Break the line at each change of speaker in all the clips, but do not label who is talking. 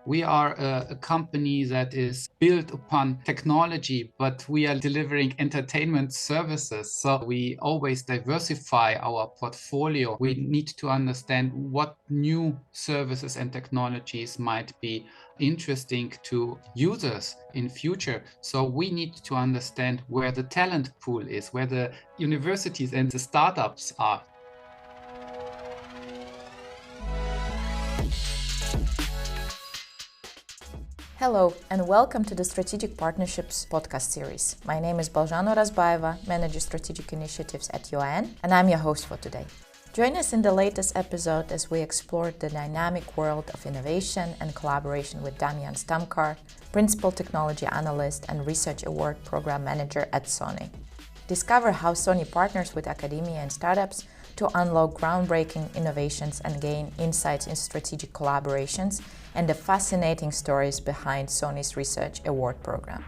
We are a company that is built upon technology, but we are delivering entertainment services. So we always diversify our portfolio. We need to understand what new services and technologies might be interesting to users in future. So we need to understand where the talent pool is, where the universities and the startups are.
Hello and welcome to the Strategic Partnerships podcast series. My name is Balzhano Razbaeva, Manager Strategic Initiatives at UIN, and I'm your host for today. Join us in the latest episode as we explore the dynamic world of innovation and collaboration with Damjan Stamcar, Principal Technology Analyst and Research Award Program Manager at Sony. Discover how Sony partners with academia and startups to unlock groundbreaking innovations and gain insights in strategic collaborations and the fascinating stories behind Sony's Research Award Program.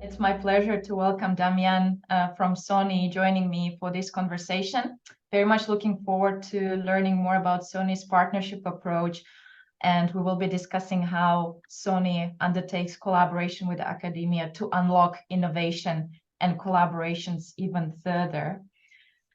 It's my pleasure to welcome Damjan from Sony joining me for this conversation. Very much looking forward to learning more about Sony's partnership approach, and we will be discussing how Sony undertakes collaboration with academia to unlock innovation and collaborations even further.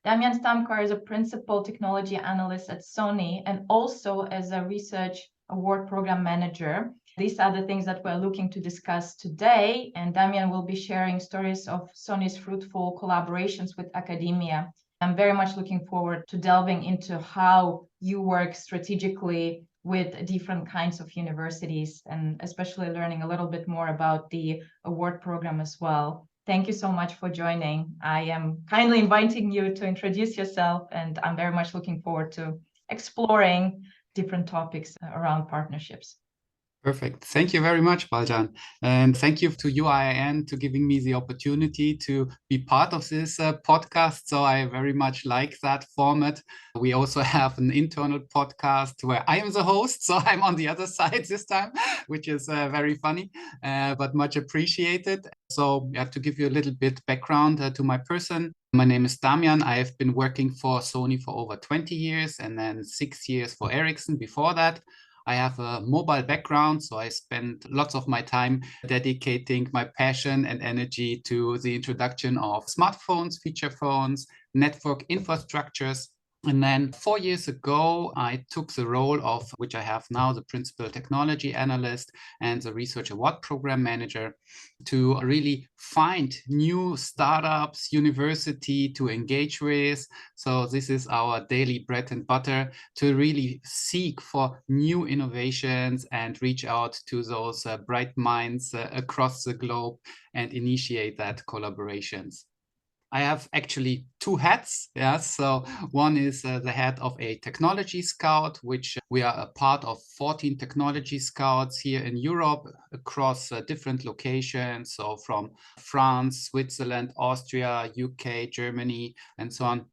Damjan Stamcar is a Principal Technology Analyst at Sony and also as a Research Award Program Manager. These are the things that we're looking to discuss today, and Damjan will be sharing stories of Sony's fruitful collaborations with academia. I'm very much looking forward to delving into how you work strategically with different kinds of universities and especially learning a little bit more about the award program as well. Thank you so much for joining. I am kindly inviting you to introduce yourself, and I'm very much looking forward to exploring different topics around partnerships.
Perfect. Thank you very much, Balzhan. And thank you to UIN to giving me the opportunity to be part of this podcast. So I very much like that format. We also have an internal podcast where I am the host. So I'm on the other side this time, which is very funny, but much appreciated. So to give you a little bit background to my person. My name is Damjan. I have been working for Sony for over 20 years and then 6 years for Ericsson before that. I have a mobile background, so I spend lots of my time dedicating my passion and energy to the introduction of smartphones, feature phones, network infrastructures. And then 4 years ago, I took the role of, which I have now, the Principal Technology Analyst and the Research Award Program Manager, to really find new startups, university to engage with. So this is our daily bread and butter, to really seek for new innovations and reach out to those bright minds across the globe and initiate that collaborations. I have actually two hats. So one is the head of a technology scout, which we are a part of 14 technology scouts here in Europe across different locations. So from France, Switzerland, Austria, UK, Germany, and so on,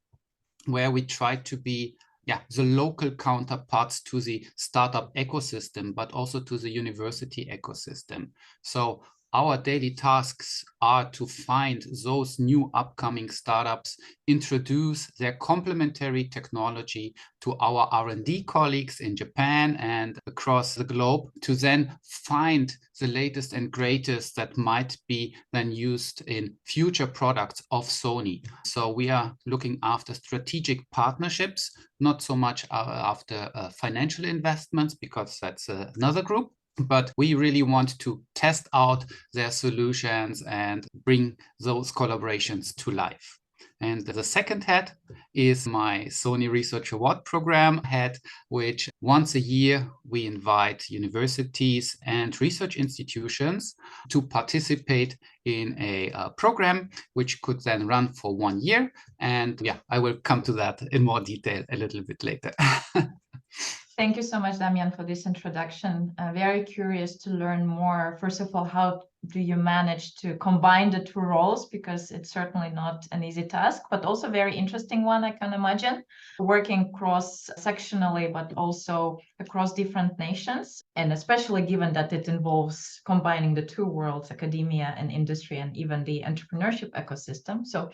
where we try to be the local counterparts to the startup ecosystem, but also to the university ecosystem. So our daily tasks are to find those new upcoming startups, introduce their complementary technology to our R&D colleagues in Japan and across the globe, to then find the latest and greatest that might be then used in future products of Sony. So we are looking after strategic partnerships, not so much after financial investments, because that's another group. But we really want to test out their solutions and bring those collaborations to life. And the second head is my Sony Research Award Program head, which once a year we invite universities and research institutions to participate in a program, which could then run for 1 year. And I will come to that in more detail a little bit later.
Thank you so much, Damjan, for this introduction. Very curious to learn more. First of all, how do you manage to combine the two roles? Because it's certainly not an easy task, but also a very interesting one, I can imagine. Working cross-sectionally, but also across different nations, and especially given that it involves combining the two worlds, academia and industry, and even the entrepreneurship ecosystem. So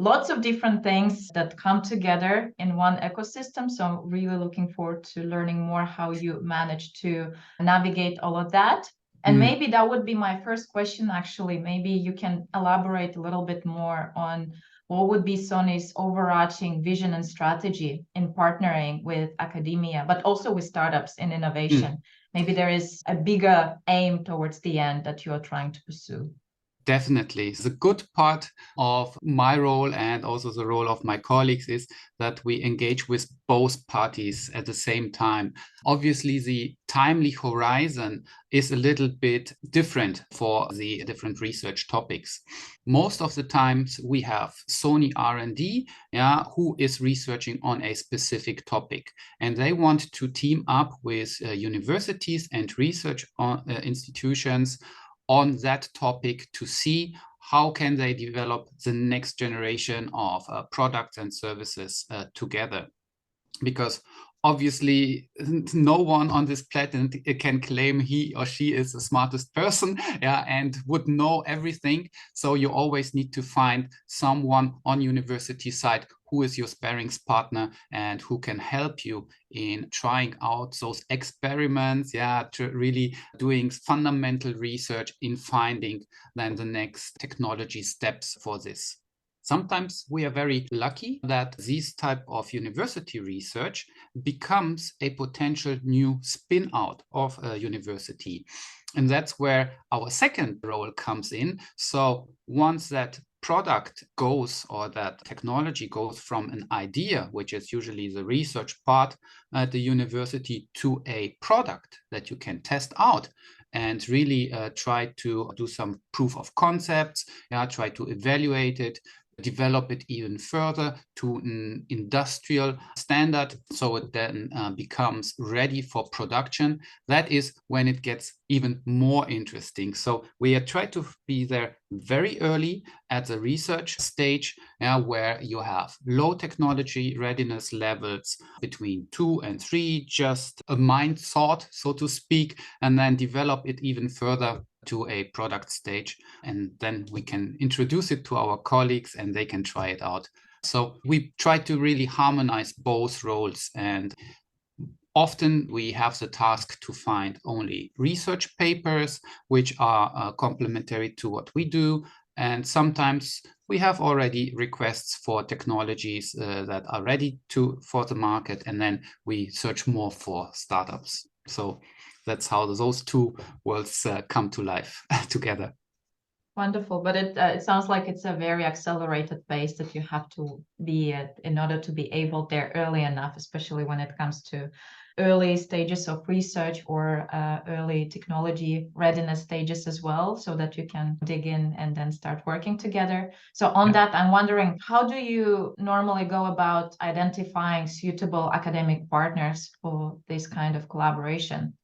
lots of different things that come together in one ecosystem. So I'm really looking forward to learning more how you manage to navigate all of that. And maybe that would be my first question, actually. Maybe you can elaborate a little bit more on what would be Sony's overarching vision and strategy in partnering with academia, but also with startups in innovation. Maybe there is a bigger aim towards the end that you are trying to pursue.
Definitely. The good part of my role and also the role of my colleagues is that we engage with both parties at the same time. Obviously, the timely horizon is a little bit different for the different research topics. Most of the times we have Sony R&D, who is researching on a specific topic, and they want to team up with universities and research institutions on that topic to see how can they develop the next generation of products and services together. Because obviously no one on this planet can claim he or she is the smartest person, and would know everything. So you always need to find someone on university side who is your sparrings partner and who can help you in trying out those experiments, to really doing fundamental research in finding then the next technology steps for this. Sometimes we are very lucky that this type of university research becomes a potential new spin-out of a university. And that's where our second role comes in. So once that product goes, or that technology goes from an idea, which is usually the research part at the university, to a product that you can test out and really try to do some proof of concepts, try to evaluate it, develop it even further to an industrial standard, so it then becomes ready for production. That is when it gets even more interesting. So we try to be there very early at the research stage, where you have low technology readiness levels between 2 and 3, just a mind thought, so to speak, and then develop it even further to a product stage, and then we can introduce it to our colleagues and they can try it out. So we try to really harmonize both roles, and often we have the task to find only research papers which are complementary to what we do, and sometimes we have already requests for technologies that are ready for the market, and then we search more for startups. So that's how those two worlds come to life together.
Wonderful, but it sounds like it's a very accelerated pace that you have to be at in order to be able there early enough, especially when it comes to early stages of research or early technology readiness stages as well, so that you can dig in and then start working together. So on that, I'm wondering, how do you normally go about identifying suitable academic partners for this kind of collaboration?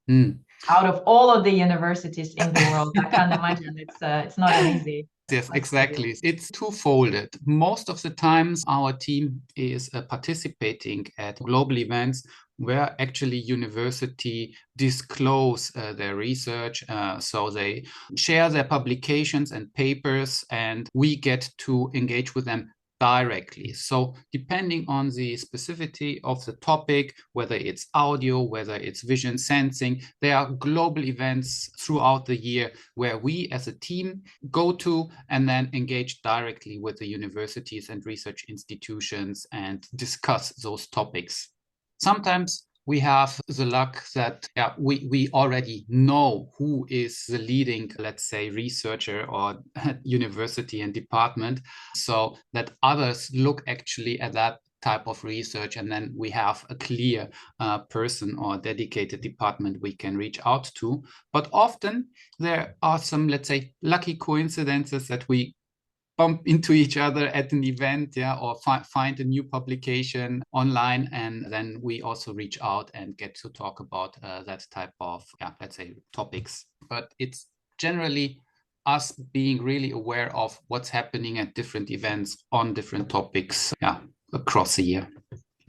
Out of all of the universities in the world, I can't imagine it's not an easy.
Yes, exactly. It's two-folded. Most of the times our team is participating at global events where actually university disclose their research. So they share their publications and papers, and we get to engage with them directly. So depending on the specificity of the topic, whether it's audio, whether it's vision sensing, there are global events throughout the year where we as a team go to and then engage directly with the universities and research institutions and discuss those topics. Sometimes we have the luck that we already know who is the leading, let's say, researcher or university and department, so that others look actually at that type of research, and then we have a clear person or dedicated department we can reach out to. But often there are some, let's say, lucky coincidences that we bump into each other at an event, or find a new publication online, and then we also reach out and get to talk about that type of, let's say, topics. But it's generally us being really aware of what's happening at different events on different topics, across the year.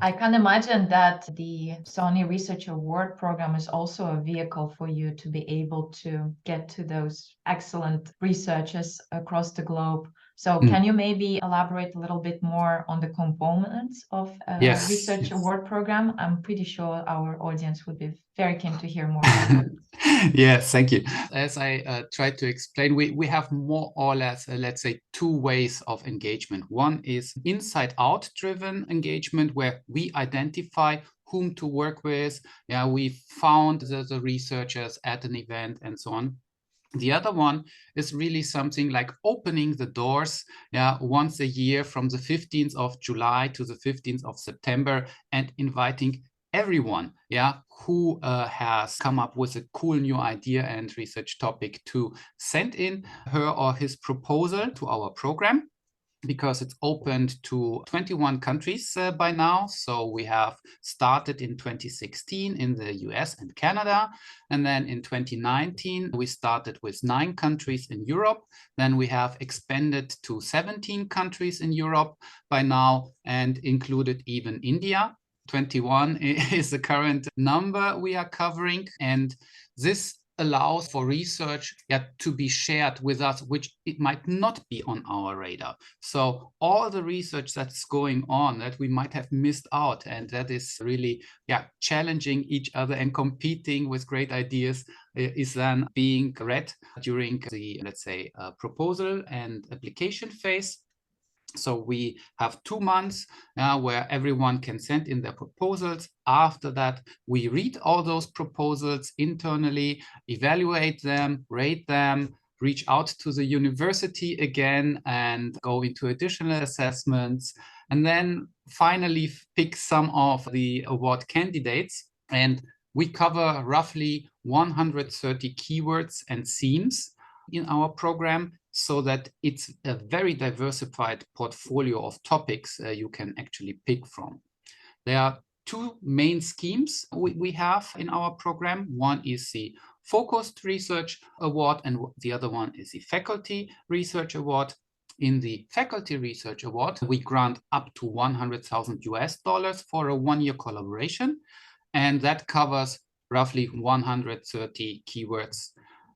I can imagine that the Sony Research Award program is also a vehicle for you to be able to get to those excellent researchers across the globe, So can you maybe elaborate a little bit more on the components of a research award program? I'm pretty sure our audience would be very keen to hear more about that.
Yes, thank you. As I tried to explain, we have more or less, let's say, two ways of engagement. One is inside-out driven engagement, where we identify whom to work with. Yeah, we found the researchers at an event and so on. The other one is really something like opening the doors once a year from the 15th of July to the 15th of September and inviting everyone who has come up with a cool new idea and research topic to send in her or his proposal to our program, because it's opened to 21 countries by now. So we have started in 2016 in the US and Canada. And then in 2019, we started with 9 countries in Europe. Then we have expanded to 17 countries in Europe by now and included even India. 21 is the current number we are covering. And this allows for research to be shared with us, which it might not be on our radar. So all the research that's going on that we might have missed out, and that is really challenging each other and competing with great ideas, is then being read during the, let's say, proposal and application phase. So we have 2 months where everyone can send in their proposals. After that, we read all those proposals internally, evaluate them, rate them, reach out to the university again and go into additional assessments, and then finally pick some of the award candidates. And we cover roughly 130 keywords and themes in our program, so that it's a very diversified portfolio of topics you can actually pick from. There are 2 main schemes we have in our program. One is the Focused Research Award, and the other one is the Faculty Research Award. In the Faculty Research Award, we grant up to $100,000 for a 1-year collaboration, and that covers roughly 130 keywords.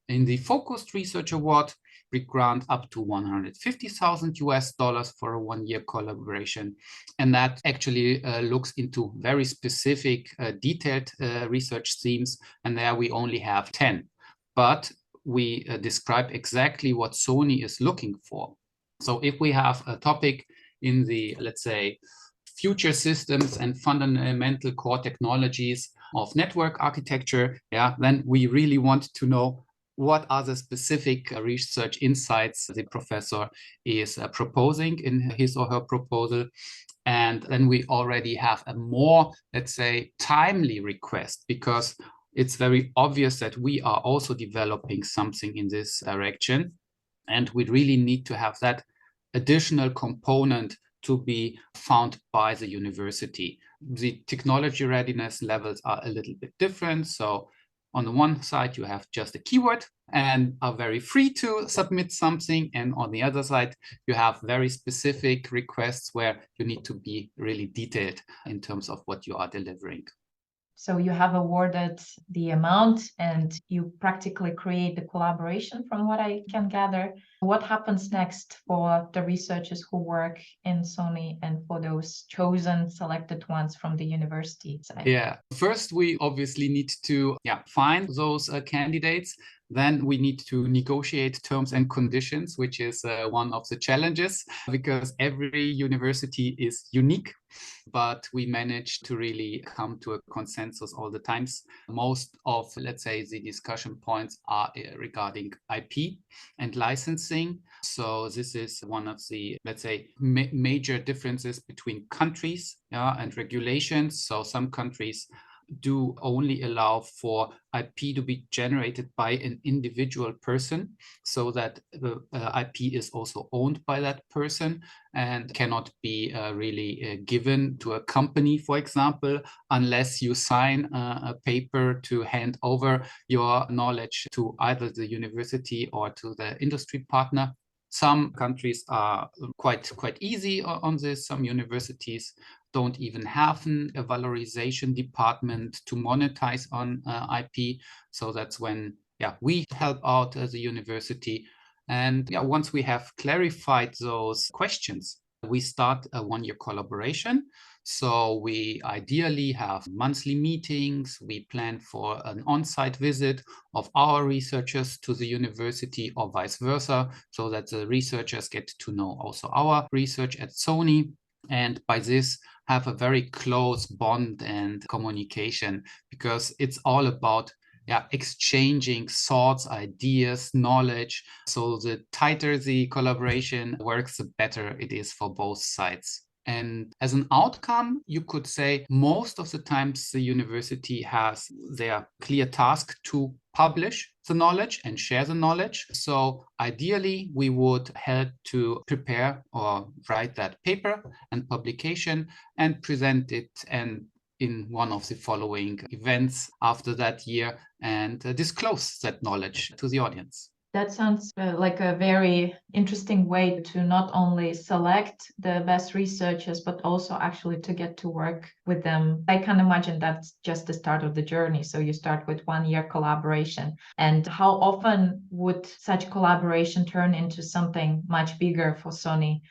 In the Focused Research Award, we grant up to $150,000 for a 1-year collaboration. And that actually looks into very specific, detailed research themes. And there we only have 10. But we describe exactly what Sony is looking for. So if we have a topic in the, let's say, future systems and fundamental core technologies of network architecture, then we really want to know what are the specific research insights the professor is proposing in his or her proposal. And then we already have a more, let's say, timely request, because it's very obvious that we are also developing something in this direction. And we really need to have that additional component to be found by the university. The technology readiness levels are a little bit different. So on the one side, you have just a keyword and are very free to submit something. And on the other side, you have very specific requests where you need to be really detailed in terms of what you are delivering.
So you have awarded the amount and you practically create the collaboration, from what I can gather. What happens next for the researchers who work in Sony and for those chosen, selected ones from the university side?
Yeah, first we obviously need to find those candidates. Then we need to negotiate terms and conditions, which is one of the challenges, because every university is unique. But we manage to really come to a consensus all the times. Most of, let's say, the discussion points are regarding IP and licensing. So this is one of the, let's say, major differences between countries and regulations. So some countries do only allow for IP to be generated by an individual person, so that the IP is also owned by that person and cannot be really given to a company, for example, unless you sign a paper to hand over your knowledge to either the university or to the industry partner. Some countries are quite easy on this. Some universities don't even have a valorization department to monetize on IP. So that's when we help out as a university. And yeah, once we have clarified those questions, we start a one-year collaboration. So we ideally have monthly meetings. We plan for an on-site visit of our researchers to the university or vice versa, so that the researchers get to know also our research at Sony. And by this, have a very close bond and communication, because it's all about exchanging thoughts, ideas, knowledge. So the tighter the collaboration works, the better it is for both sides. And as an outcome, you could say most of the times the university has their clear task to publish the knowledge and share the knowledge. So ideally, we would help to prepare or write that paper and publication and present it and in one of the following events after that year and disclose that knowledge to the audience.
That sounds like a very interesting way to not only select the best researchers, but also actually to get to work with them. I can imagine that's just the start of the journey. So you start with 1 year collaboration. And how often would such collaboration turn into something much bigger for Sony?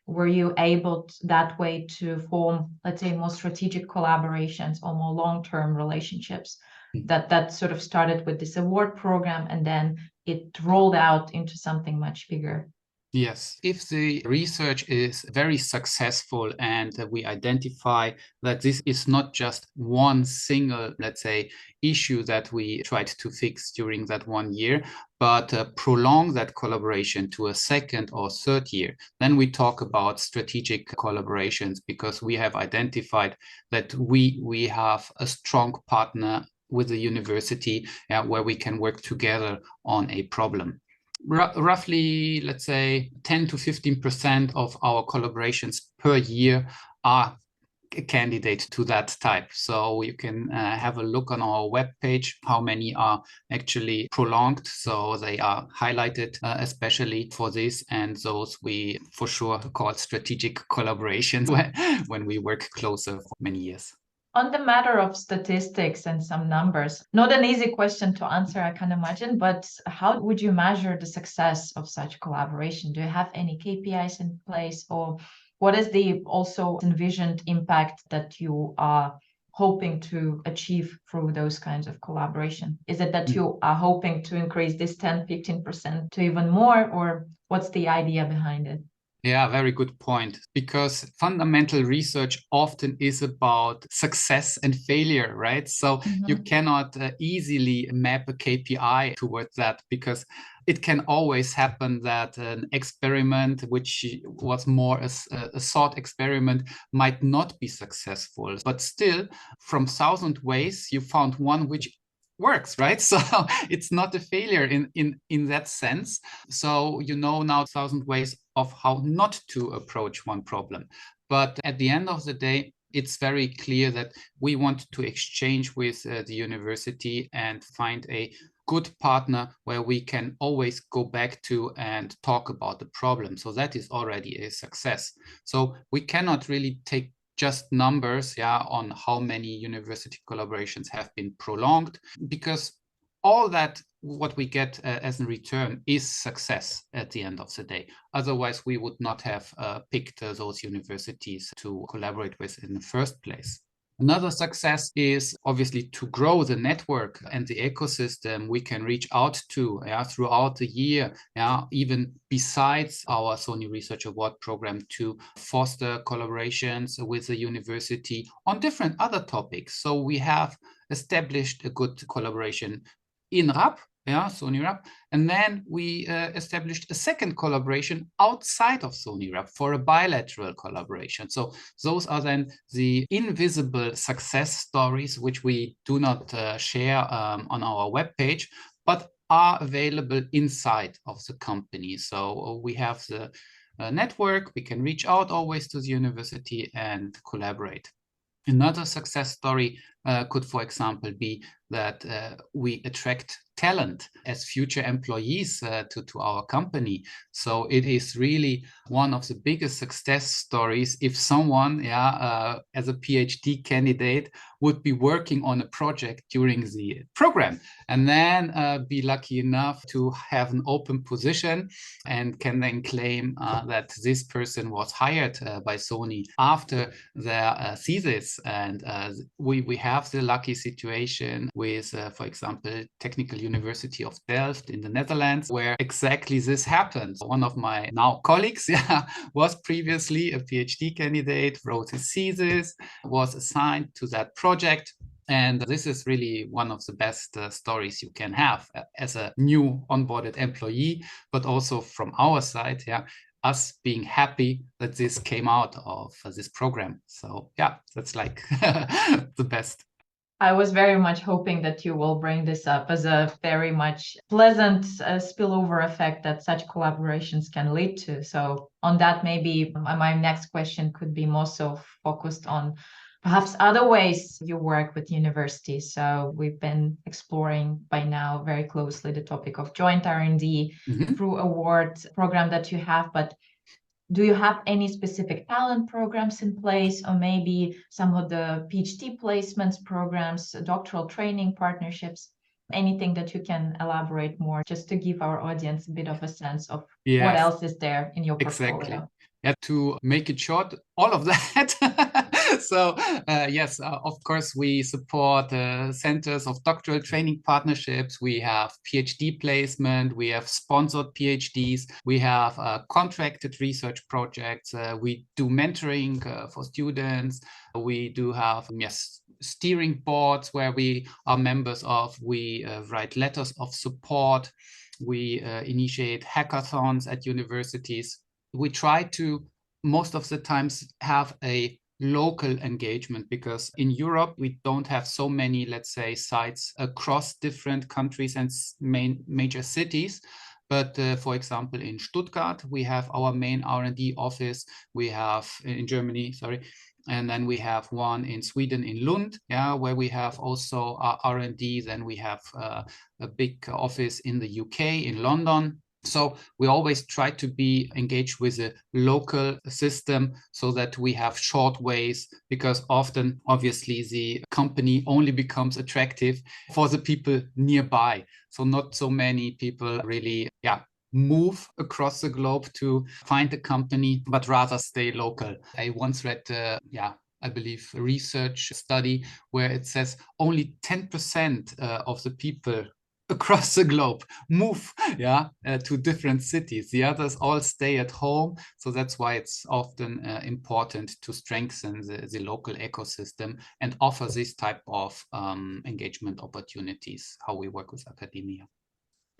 Were you able that way to form, let's say, more strategic collaborations or more long-term relationships that sort of started with this award program and then it rolled out into something much bigger?
Yes, if the research is very successful and we identify that this is not just one single, let's say, issue that we tried to fix during that 1 year, but prolong that collaboration to a second or third year, then we talk about strategic collaborations, because we have identified that we have a strong partner with the university where we can work together on a problem. Roughly, let's say 10 to 15% of our collaborations per year are a candidate to that type. So you can have a look on our webpage how many are actually prolonged. So they are highlighted especially for this, and those we for sure call strategic collaborations when we work closer for many years.
On the matter of statistics and some numbers, not an easy question to answer, I can imagine, but how would you measure the success of such collaboration? Do you have any KPIs in place, or what is the also envisioned impact that you are hoping to achieve through those kinds of collaboration? Is it that you are hoping to increase this 10-15% to even more, or what's the idea behind it?
Yeah, very good point. Because fundamental research often is about success and failure, right? So you cannot easily map a KPI towards that, because it can always happen that an experiment, which was more a thought experiment, might not be successful. But still, from 1,000 ways, you found one which works, right? So it's not a failure in that sense. So you know now 1,000 ways of how not to approach one problem. But at the end of the day, it's very clear that we want to exchange with the university and find a good partner where we can always go back to and talk about the problem. So that is already a success. So we cannot really take just numbers on how many university collaborations have been prolonged, because all that what we get as a return is success at the end of the day. Otherwise, we would not have picked those universities to collaborate with in the first place. Another success is obviously to grow the network and the ecosystem we can reach out to throughout the year, even besides our Sony Research Award program, to foster collaborations with the university on different other topics. So we have established a good collaboration in RAP, Sony RAP. And then we established a second collaboration outside of Sony RAP for a bilateral collaboration. So those are then the invisible success stories, which we do not share on our webpage, but are available inside of the company. So we have the network, we can reach out always to the university and collaborate. Another success story could, for example, be that we attract talent as future employees to our company. So it is really one of the biggest success stories if someone, as a PhD candidate, would be working on a project during the program and then be lucky enough to have an open position and can then claim that this person was hired by Sony after their thesis. And we have the lucky situation with, for example, Technical University of Delft in the Netherlands, where exactly this happened. One of my now colleagues was previously a PhD candidate, wrote his thesis, was assigned to that project. And this is really one of the best stories you can have as a new onboarded employee, but also from our side, us being happy that this came out of this program. So that's like the best.
I was very much hoping that you will bring this up as a very much pleasant spillover effect that such collaborations can lead to. So on that, maybe my next question could be more so focused on perhaps other ways you work with universities. So we've been exploring by now very closely the topic of joint R&D through award program that you have, but do you have any specific talent programs in place, or maybe some of the PhD placements programs, doctoral training partnerships, anything that you can elaborate more, just to give our audience a bit of a sense of what else is there in your portfolio?
Exactly. To make it short, all of that. So yes, of course, we support centers of doctoral training partnerships. We have PhD placement. We have sponsored PhDs. We have contracted research projects. We do mentoring for students. We do have, steering boards where we are members of. We write letters of support. We initiate hackathons at universities. We try to most of the times have a local engagement, because in Europe we don't have so many, let's say, sites across different countries and major cities. But for example, in Stuttgart, we have our main R&D office. We have in Germany, and then we have one in Sweden, in Lund, where we have also R&D. Then we have a big office in the UK, in London. So we always try to be engaged with a local system so that we have short ways, because often, obviously, the company only becomes attractive for the people nearby. So not so many people really, move across the globe to find a company, but rather stay local. I once read, I believe, a research study where it says only 10% of the people across the globe move to different cities. The others all stay at home. So that's why it's often important to strengthen the local ecosystem and offer this type of engagement opportunities, how we work with academia.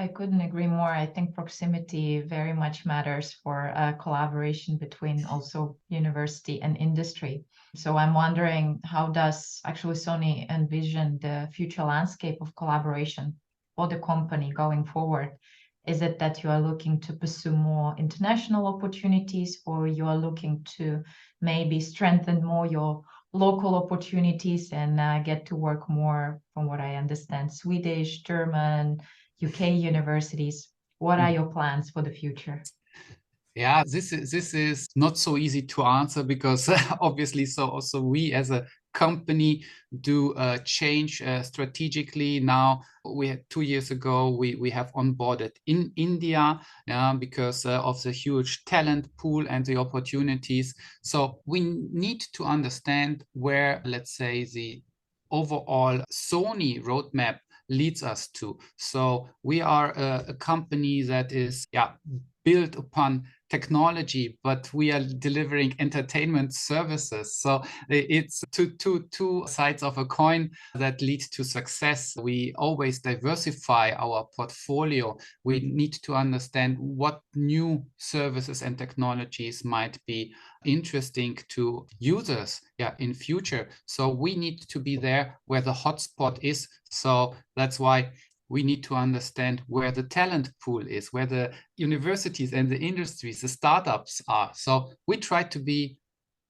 I couldn't agree more. I think proximity very much matters for collaboration between also university and industry. So I'm wondering, how does actually Sony envision the future landscape of collaboration for the company going forward? Is it that you are looking to pursue more international opportunities, or you are looking to maybe strengthen more your local opportunities and get to work more, from what I understand, Swedish, German, UK universities? What are your plans for the future?
Yeah, this is not so easy to answer, because obviously, so also we as a company do change strategically. Now, we had 2 years ago, we have onboarded in India because of the huge talent pool and the opportunities. So we need to understand where, let's say, the overall Sony roadmap leads us to. So we are a company that is built upon technology, but we are delivering entertainment services. So it's two sides of a coin that lead to success. We always diversify our portfolio. We need to understand what new services and technologies might be interesting to users in future. So we need to be there where the hotspot is. So that's why we need to understand where the talent pool is, where the universities and the industries, the startups are. So we try to be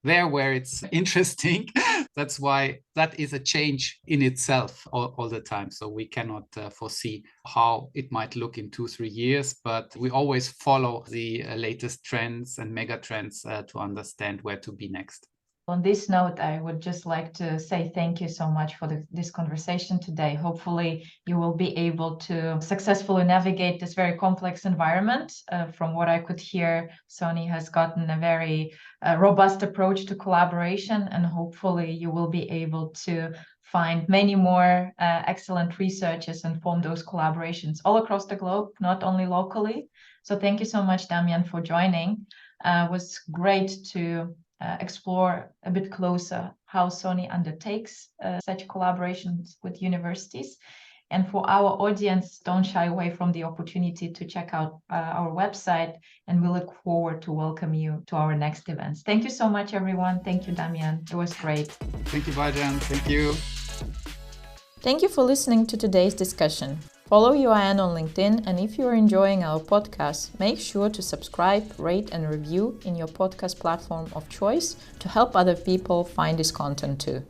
there where it's interesting. That's why that is a change in itself all the time. So we cannot foresee how it might look in 2-3 years, but we always follow the latest trends and mega trends to understand where to be next.
On this note, I would just like to say thank you so much for this conversation today. Hopefully, you will be able to successfully navigate this very complex environment. From what I could hear, Sony has gotten a very robust approach to collaboration, and hopefully you will be able to find many more excellent researchers and form those collaborations all across the globe, not only locally. So thank you so much, Damjan, for joining. It was great to explore a bit closer how Sony undertakes such collaborations with universities. And for our audience, don't shy away from the opportunity to check out our website, and we look forward to welcome you to our next events. Thank you so much, everyone. Thank you, Damjan. It was great.
Thank you, Baljan. Thank you.
Thank you for listening to today's discussion. Follow UIN on LinkedIn, and if you are enjoying our podcast, make sure to subscribe, rate and review in your podcast platform of choice to help other people find this content too.